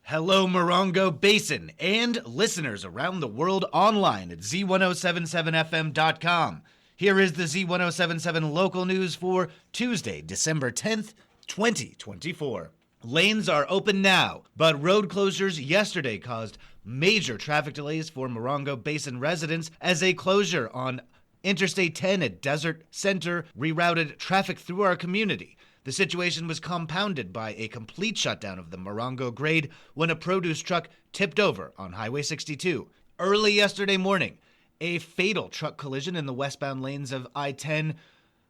Hello, Morongo Basin, and listeners around the world online at Z107.7 FM.com. Here is the Z107.7 Local news for Tuesday, December 10th, 2024. Lanes are open now, but road closures yesterday caused major traffic delays for Morongo Basin residents as a closure on Interstate 10 at Desert Center rerouted traffic through our community. The situation was compounded by a complete shutdown of the Morongo grade when a produce truck tipped over on Highway 62. Early yesterday morning, a fatal truck collision in the westbound lanes of I-10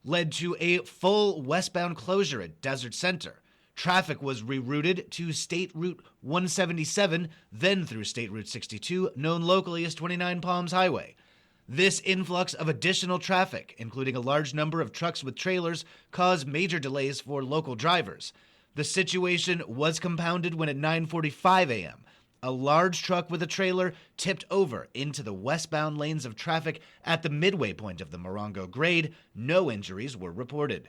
led to a full westbound closure at Desert Center. Traffic was rerouted to State Route 177, then through State Route 62, known locally as 29 Palms Highway. This influx of additional traffic, including a large number of trucks with trailers, caused major delays for local drivers. The situation was compounded when at 9:45 a.m., a large truck with a trailer tipped over into the westbound lanes of traffic at the midway point of the Morongo grade. No injuries were reported.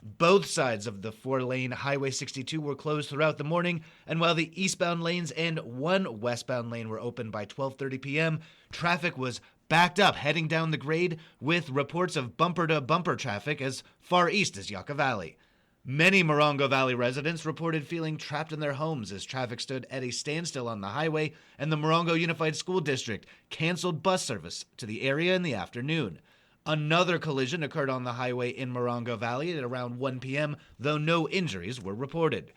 Both sides of the four-lane Highway 62 were closed throughout the morning, and while the eastbound lanes and one westbound lane were open by 12:30 p.m., traffic was backed up heading down the grade with reports of bumper-to-bumper traffic as far east as Yucca Valley. Many Morongo Valley residents reported feeling trapped in their homes as traffic stood at a standstill on the highway, and the Morongo Unified School District canceled bus service to the area in the afternoon. Another collision occurred on the highway in Morongo Valley at around 1 p.m., though no injuries were reported.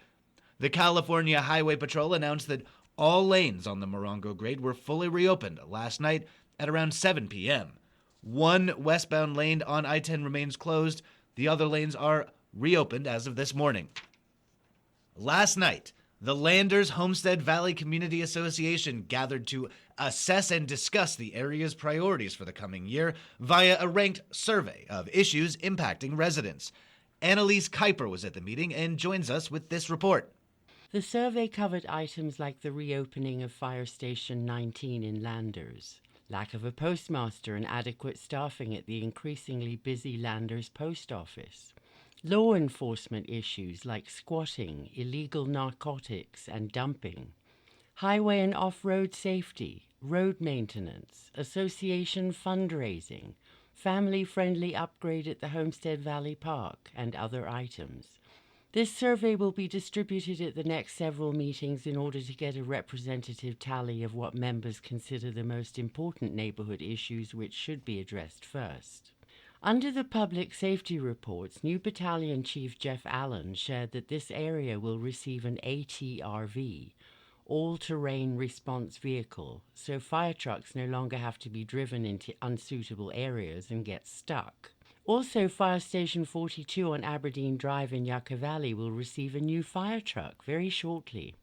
The California Highway Patrol announced that all lanes on the Morongo grade were fully reopened last night at around 7 p.m. One westbound lane on I-10 remains closed. The other lanes are reopened as of this morning. Last night, the Landers Homestead Valley Community Association gathered to assess and discuss the area's priorities for the coming year via a ranked survey of issues impacting residents. Annalise Kuiper was at the meeting and joins us with this report. The survey covered items like the reopening of Fire Station 19 in Landers, lack of a postmaster and adequate staffing at the increasingly busy Landers post office, law enforcement issues like squatting, illegal narcotics and dumping, highway and off-road safety, road maintenance, association fundraising, family-friendly upgrade at the Homestead Valley Park, and other items. This survey will be distributed at the next several meetings in order to get a representative tally of what members consider the most important neighborhood issues which should be addressed first. Under the public safety reports, new Battalion Chief Jeff Allen shared that this area will receive an ATRV, all-terrain response vehicle, so fire trucks no longer have to be driven into unsuitable areas and get stuck. Also, Fire Station 42 on Aberdeen Drive in Yucca Valley will receive a new fire truck very shortly.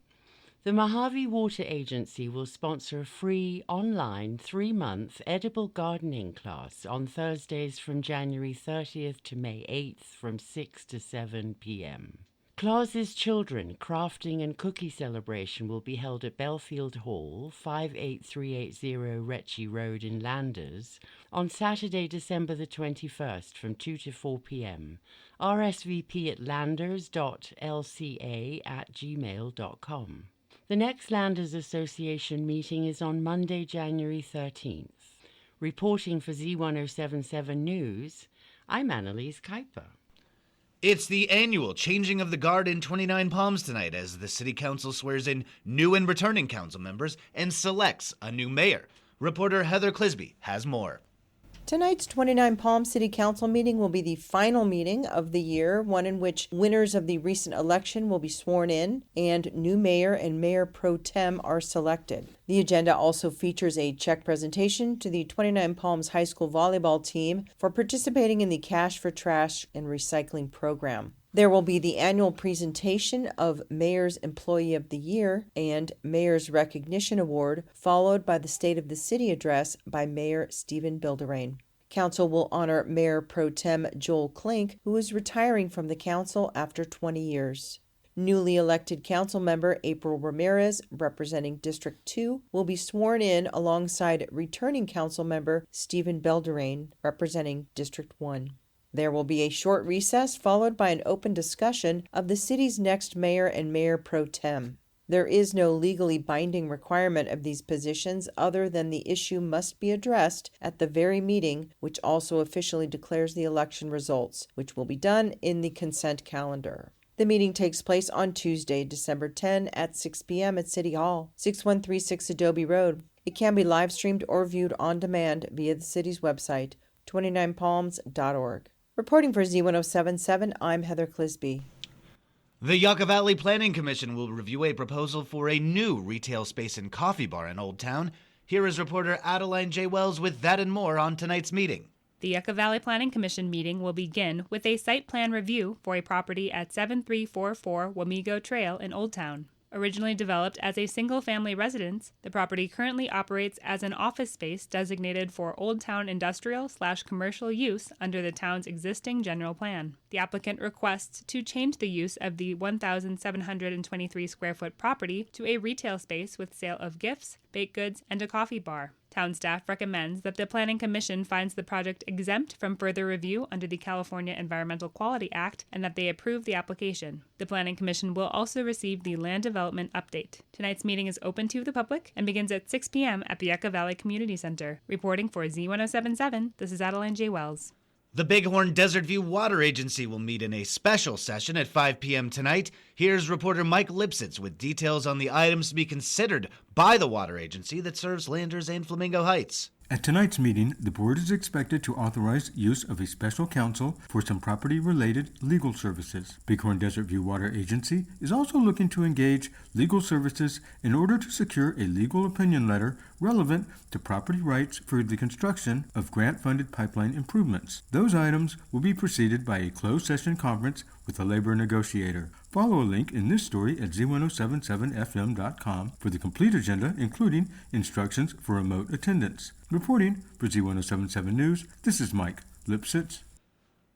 The Mojave Water Agency will sponsor a free online 3-month edible gardening class on Thursdays from January 30th to May 8th from 6 to 7 p.m. Claus's Children Crafting and Cookie Celebration will be held at Belfield Hall, 58380 Retchie Road in Landers, on Saturday, December the 21st from 2 to 4 p.m. RSVP at landers.lca@gmail.com. The next Landers Association meeting is on Monday, January 13th. Reporting for Z107.7 News, I'm Annalise Kuiper. It's the annual changing of the guard in 29 Palms tonight as the City Council swears in new and returning council members and selects a new mayor. Reporter Heather Clisby has more. Tonight's 29 Palms City Council meeting will be the final meeting of the year, one in which winners of the recent election will be sworn in and new mayor and mayor pro tem are selected. The agenda also features a check presentation to the 29 Palms High School volleyball team for participating in the Cash for Trash and Recycling program. There will be the annual presentation of Mayor's Employee of the Year and Mayor's Recognition Award, followed by the State of the City address by Mayor Stephen Bilderain. Council will honor Mayor Pro Tem Joel Klink, who is retiring from the council after 20 years. Newly elected council member April Ramirez, representing District 2, will be sworn in alongside returning council member Stephen Bilderain, representing District 1. There will be a short recess followed by an open discussion of the city's next mayor and mayor pro tem. There is no legally binding requirement of these positions other than the issue must be addressed at the very meeting, which also officially declares the election results, which will be done in the consent calendar. The meeting takes place on Tuesday, December 10 at 6 p.m. at City Hall, 6136 Adobe Road. It can be live streamed or viewed on demand via the city's website, 29palms.org. Reporting for Z107.7, I'm Heather Clisby. The Yucca Valley Planning Commission will review a proposal for a new retail space and coffee bar in Old Town. Here is reporter Adeline J. Wells with that and more on tonight's meeting. The Yucca Valley Planning Commission meeting will begin with a site plan review for a property at 7344 Wamego Trail in Old Town. Originally developed as a single-family residence, the property currently operates as an office space designated for Old Town industrial/commercial use under the town's existing general plan. The applicant requests to change the use of the 1,723 square foot property to a retail space with sale of gifts, baked goods, and a coffee bar. Town staff recommends that the Planning Commission finds the project exempt from further review under the California Environmental Quality Act and that they approve the application. The Planning Commission will also receive the land development update. Tonight's meeting is open to the public and begins at 6 p.m. at the Yucca Valley Community Center. Reporting for Z107.7, this is Adeline J. Wells. The Bighorn Desert View Water Agency will meet in a special session at 5 p.m. tonight. Here's reporter Mike Lipsitz with details on the items to be considered by the water agency that serves Landers and Flamingo Heights. At tonight's meeting, the board is expected to authorize use of a special counsel for some property-related legal services. Bighorn Desert View Water Agency is also looking to engage legal services in order to secure a legal opinion letter relevant to property rights for the construction of grant-funded pipeline improvements. Those items will be preceded by a closed session conference with a labor negotiator. Follow a link in this story at Z107.7fm.com for the complete agenda, including instructions for remote attendance. Reporting for Z107.7 News, this is Mike Lipsitz.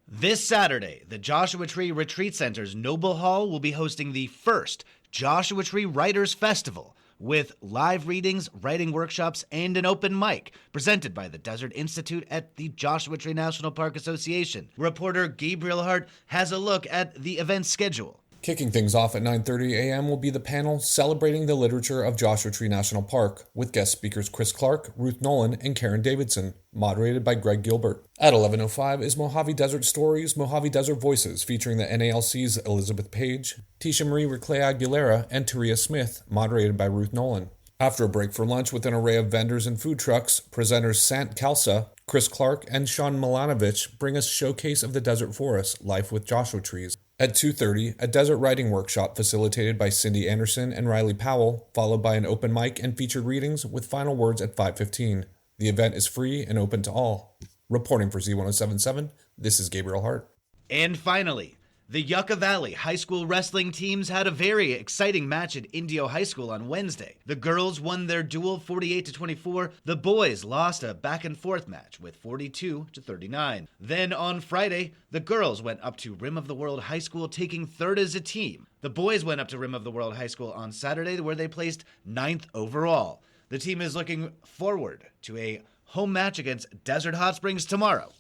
This Saturday, the Joshua Tree Retreat Center's Noble Hall will be hosting the first Joshua Tree Writers Festival with live readings, writing workshops, and an open mic presented by the Desert Institute at the Joshua Tree National Park Association. Reporter Gabriel Hart has a look at the event schedule. Kicking things off at 9:30 a.m. will be the panel Celebrating the Literature of Joshua Tree National Park with guest speakers Chris Clark, Ruth Nolan, and Karen Davidson, moderated by Greg Gilbert. At 11:05 is Mojave Desert Stories, Mojave Desert Voices, featuring the NALC's Elizabeth Page, Tisha Marie Reclay Aguilera, and Taria Smith, moderated by Ruth Nolan. After a break for lunch with an array of vendors and food trucks, presenters Sant Kalsa, Chris Clark, and Sean Milanovich bring us Showcase of the Desert Forest, Life with Joshua Trees. At 2:30, a desert writing workshop facilitated by Cindy Anderson and Riley Powell, followed by an open mic and featured readings with final words at 5:15. The event is free and open to all. Reporting for Z107.7, this is Gabriel Hart. And finally, the Yucca Valley High School wrestling teams had a very exciting match at Indio High School on Wednesday. The girls won their duel 48-24. The boys lost a back-and-forth match with 42-39. Then on Friday, the girls went up to Rim of the World High School, taking third as a team. The boys went up to Rim of the World High School on Saturday, where they placed 9th overall. The team is looking forward to a home match against Desert Hot Springs tomorrow.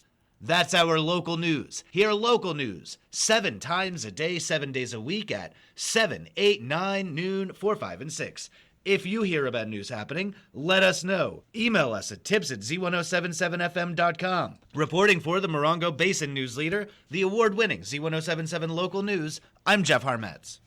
That's our local news. Hear local news 7 times a day, 7 days a week at 7, 8, 9, noon, 4, 5, and 6. If you hear about news happening, let us know. Email us at tips@z1077fm.com. Reporting for the Morongo Basin News Leader, the award-winning Z107.7 Local News, I'm Jeff Harmetz.